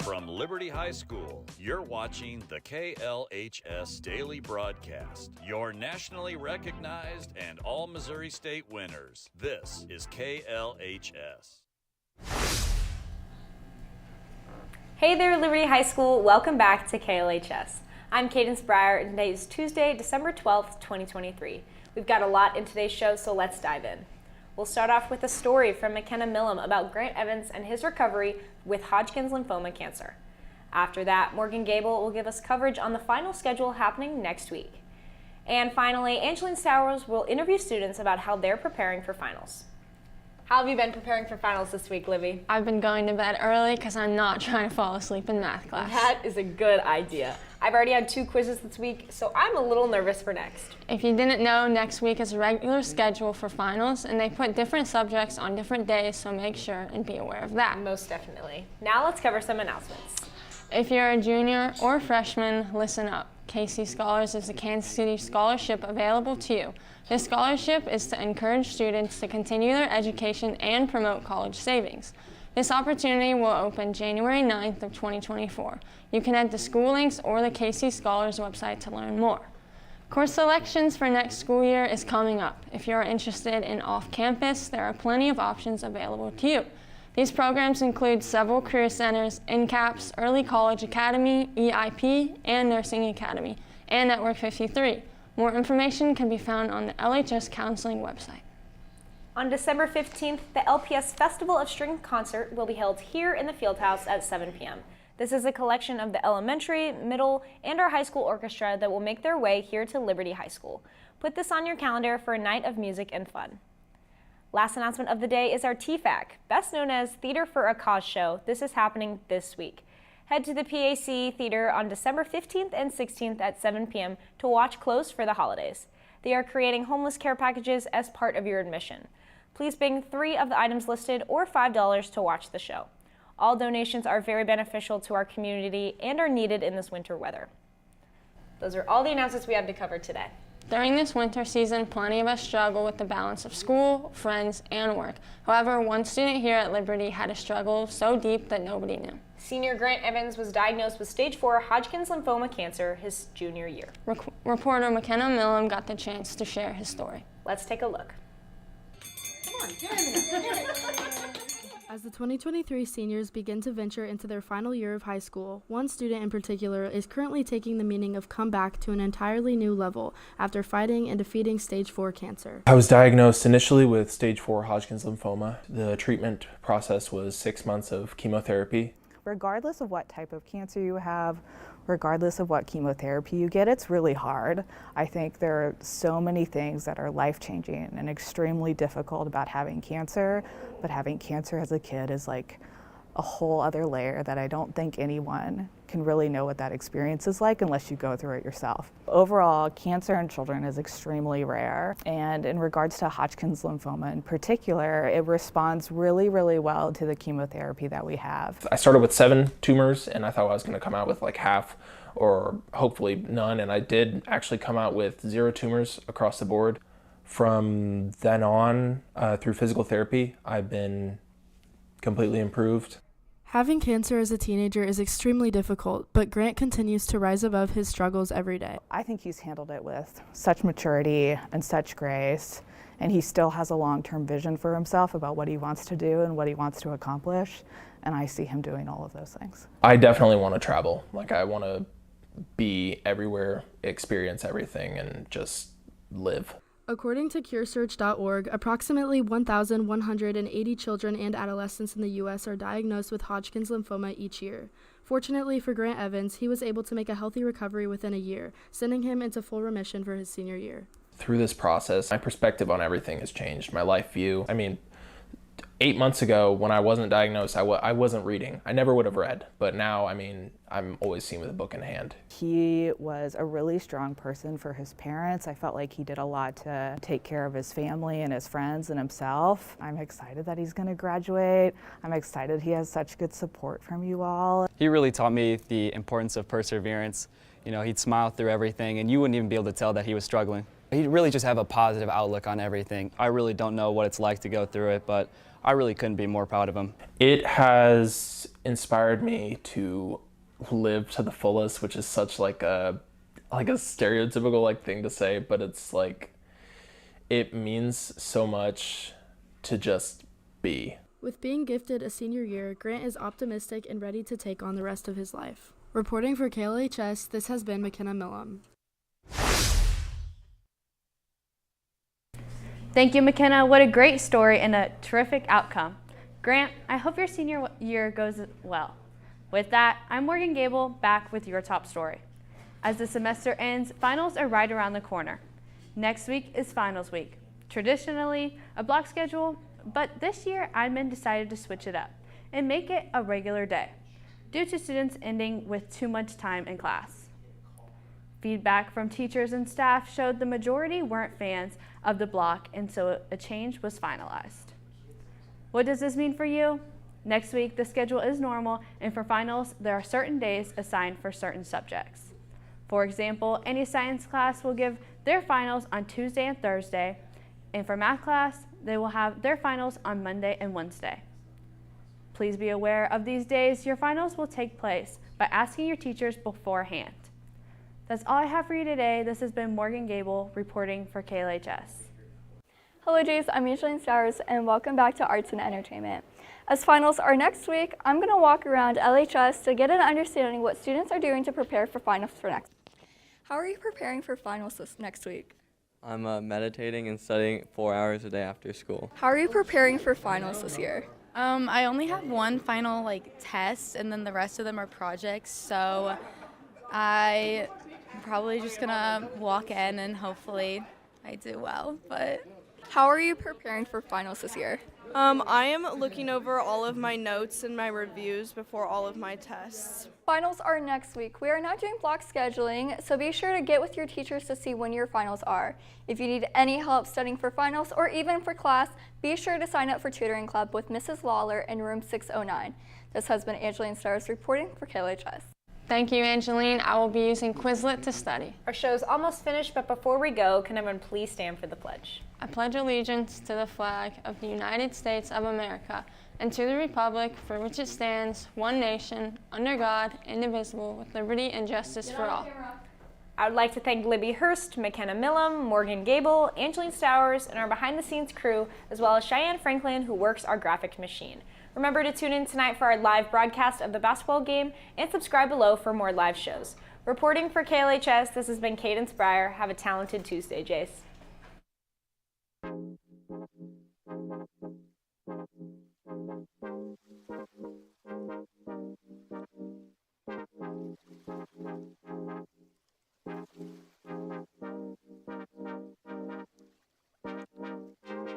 From Liberty High School, you're watching the KLHS Daily Broadcast, your nationally recognized and all Missouri State winners. This is KLHS. Hey there, Liberty High School. Welcome back to KLHS. I'm Cadence Breyer, and today is Tuesday, December 12th, 2023. We've got a lot in today's show, so let's dive in. We'll start off with a story from McKenna Millam about Grant Evans and his recovery with Hodgkin's lymphoma cancer. After that, Morgan Gable will give us coverage on the final schedule happening next week. And finally, Angeline Stowers will interview students about how they're preparing for finals. How have you been preparing for finals this week, Livy? I've been going to bed early because I'm not trying to fall asleep in math class. That is a good idea. I've already had 2 quizzes this week, so I'm a little nervous for next. If you didn't know, next week is a regular schedule for finals, and they put different subjects on different days, so make sure and be aware of that. Most definitely. Now let's cover some announcements. If you're a junior or freshman, listen up. KC Scholars is a Kansas City scholarship available to you. This scholarship is to encourage students to continue their education and promote college savings. This opportunity will open January 9th of 2024. You can head to School Links or the KC Scholars website to learn more. Course selections for next school year is coming up. If you're interested in off-campus, there are plenty of options available to you. These programs include several career centers, NCAPS, Early College Academy, EIP, and Nursing Academy, and Network 53. More information can be found on the LHS Counseling website. On December 15th, the LPS Festival of String Concert will be held here in the Fieldhouse at 7 p.m. This is a collection of the elementary, middle, and our high school orchestra that will make their way here to Liberty High School. Put this on your calendar for a night of music and fun. Last announcement of the day is our TFAC, best known as Theater for a Cause show. This is happening this week. Head to the PAC Theater on December 15th and 16th at 7 p.m. to watch Close for the holidays. They are creating homeless care packages as part of your admission. Please bring 3 of the items listed or $5 to watch the show. All donations are very beneficial to our community and are needed in this winter weather. Those are all the announcements we have to cover today. During this winter season, plenty of us struggle with the balance of school, friends, and work. However, one student here at Liberty had a struggle so deep that nobody knew. Senior Grant Evans was diagnosed with stage 4 Hodgkin's lymphoma cancer his junior year. Reporter McKenna Millam got the chance to share his story. Let's take a look. Come on, get in there. As the 2023 seniors begin to venture into their final year of high school, one student in particular is currently taking the meaning of comeback to an entirely new level after fighting and defeating stage 4 cancer. I was diagnosed initially with stage 4 Hodgkin's lymphoma. The treatment process was 6 months of chemotherapy. Regardless of what type of cancer you have, regardless of what chemotherapy you get, it's really hard. I think there are so many things that are life-changing and extremely difficult about having cancer, but having cancer as a kid is like a whole other layer that I don't think anyone can really know what that experience is like unless you go through it yourself. Overall, cancer in children is extremely rare, and in regards to Hodgkin's lymphoma in particular, it responds really, really well to the chemotherapy that we have. I started with 7 tumors, and I thought I was going to come out with like half or hopefully none, and I did actually come out with 0 tumors across the board. From then on, through physical therapy, I've been completely improved. Having cancer as a teenager is extremely difficult, but Grant continues to rise above his struggles every day. I think he's handled it with such maturity and such grace, and he still has a long-term vision for himself about what he wants to do and what he wants to accomplish, and I see him doing all of those things. I definitely want to travel. Like, I want to be everywhere, experience everything, and just live. According to CureSearch.org, approximately 1,180 children and adolescents in the U.S. are diagnosed with Hodgkin's lymphoma each year. Fortunately for Grant Evans, he was able to make a healthy recovery within a year, sending him into full remission for his senior year. Through this process, my perspective on everything has changed, my life view. 8 months ago, when I wasn't diagnosed, I wasn't reading. I never would have read, but now, I'm always seen with a book in hand. He was a really strong person for his parents. I felt like he did a lot to take care of his family and his friends and himself. I'm excited that he's going to graduate. I'm excited he has such good support from you all. He really taught me the importance of perseverance. You know, he'd smile through everything, and you wouldn't even be able to tell that he was struggling. He'd really just have a positive outlook on everything. I really don't know what it's like to go through it, but I really couldn't be more proud of him. It has inspired me to live to the fullest, which is such like a stereotypical like thing to say, but it's like it means so much to just be. With being gifted a senior year, Grant is optimistic and ready to take on the rest of his life. Reporting for KLHS, this has been McKenna Millum. Thank you, McKenna. What a great story and a terrific outcome. Grant, I hope your senior year goes well. With that, I'm Morgan Gable, back with your top story. As the semester ends, finals are right around the corner. Next week is finals week. Traditionally, a block schedule, but this year admin decided to switch it up and make it a regular day due to students ending with too much time in class. Feedback from teachers and staff showed the majority weren't fans of the block, and so a change was finalized. What does this mean for you? Next week, the schedule is normal, and for finals, there are certain days assigned for certain subjects. For example, any science class will give their finals on Tuesday and Thursday, and for math class, they will have their finals on Monday and Wednesday. Please be aware of these days your finals will take place by asking your teachers beforehand. That's all I have for you today. This has been Morgan Gable reporting for KLHS. Hello Jace, I'm Angeline Stowers and welcome back to Arts and Entertainment. As finals are next week, I'm going to walk around LHS to get an understanding what students are doing to prepare for finals for next week. How are you preparing for finals this next week? I'm meditating and studying 4 hours a day after school. How are you preparing for finals this year? I only have one final test, and then the rest of them are projects, so I'm probably just gonna walk in and hopefully I do well. But how are you preparing for finals this year? I am looking over all of my notes and my reviews before all of my tests. Finals are next week. We are not doing block scheduling, so be sure to get with your teachers to see when your finals are. If you need any help studying for finals or even for class, be sure to sign up for tutoring club with Mrs. Lawler in room 609. This has been Angeline Stars reporting for KLHS. Thank you, Angeline. I will be using Quizlet to study. Our show's almost finished, but before we go, can everyone please stand for the pledge? I pledge allegiance to the flag of the United States of America and to the republic for which it stands, one nation, under God, indivisible, with liberty and justice for all. I would like to thank Libby Hurst, McKenna Millum, Morgan Gable, Angeline Stowers, and our behind-the-scenes crew, as well as Cheyenne Franklin, who works our graphic machine. Remember to tune in tonight for our live broadcast of the basketball game and subscribe below for more live shows. Reporting for KLHS, this has been Cadence Breyer. Have a talented Tuesday, Jace.